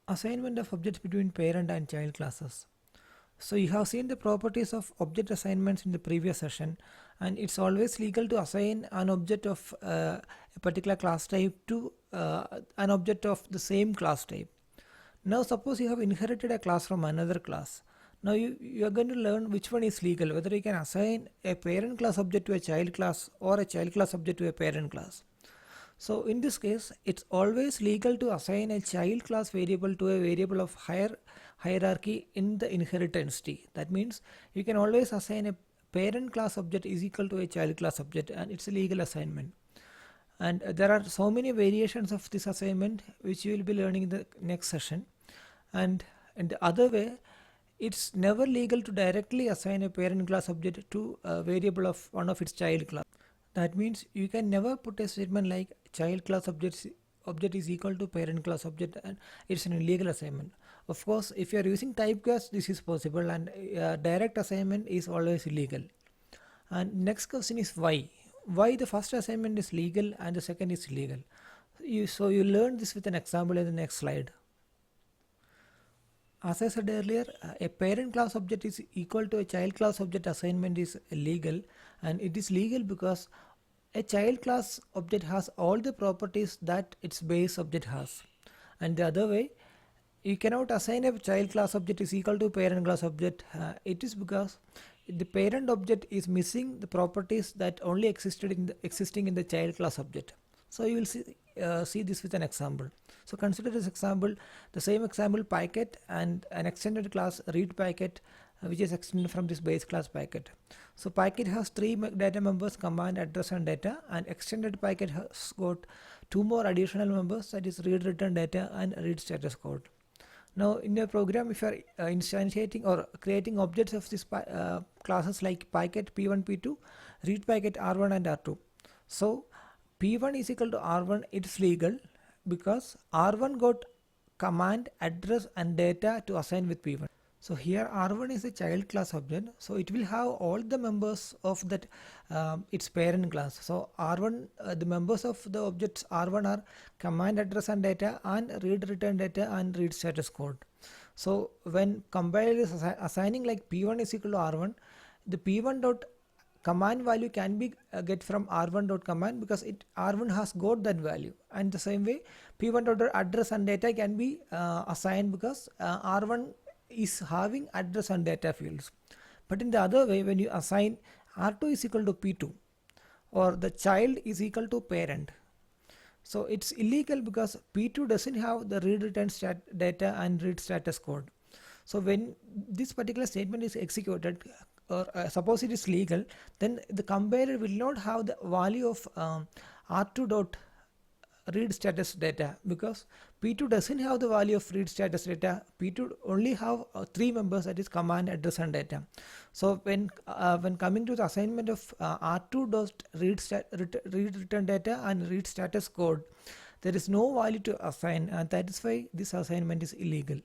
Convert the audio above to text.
Assignment of objects between parent and child classes. So you have seen the properties of object assignments in the previous session, and it's always legal to assign an object of a particular class type to an object of the same class type. Now suppose you have inherited a class from another class. Now you are going to learn which one is legal, whether you can assign a parent class object to a child class or a child class object to a parent class. So in this case, it's always legal to assign a child class variable to a variable of higher hierarchy in the inheritance tree. That means you can always assign a parent class object is equal to a child class object, and it's a legal assignment. And there are so many variations of this assignment which you will be learning in the next session. And in the other way, it's never legal to directly assign a parent class object to a variable of one of its child class. That means you can never put a statement like child class object is equal to parent class object, and it's an illegal assignment. Of course, if you are using typecast, this is possible, and direct assignment is always illegal. And next question is why. Why the first assignment is legal and the second is illegal? So you learn this with an example in the next slide. As I said earlier, a parent class object is equal to a child class object assignment is legal, and it is legal because a child class object has all the properties that its base object has. And the other way, you cannot assign a child class object is equal to parent class object. It is because the parent object is missing the properties that only existing in the child class object. So you will see this with an example. So consider this example, the same example packet and an extended class read packet which is extended from this base class packet. So packet has three data members, command, address and data, and extended packet has got two more additional members, that is read return data and read status code. Now in your program, if you are instantiating or creating objects of this classes like packet P1, P2, read packet R1 and R2. So P1 is equal to R1, it's legal because R1 got command, address and data to assign with P1. So here R1 is a child class object, so it will have all the members of that its parent class. So R1, the members of the objects R1 are command, address and data, and read return data and read status code. So when compiler is assigning like P1 is equal to R1, the P1 dot command value can be get from R1 dot command because R1 has got that value, and the same way P1 dot address and data can be assigned because R1 is having address and data fields. But in the other way, when you assign R2 is equal to P2 or the child is equal to parent, so it's illegal because P2 doesn't have the read return data and read status code. So when this particular statement is executed, or suppose it is legal, then the compiler will not have the value of R2 dot read status data because P2 doesn't have the value of read status data. P2 only have three members, that is command, address and data. So when coming to the assignment of R2 dot read return data and read status code, there is no value to assign, and that is why this assignment is illegal.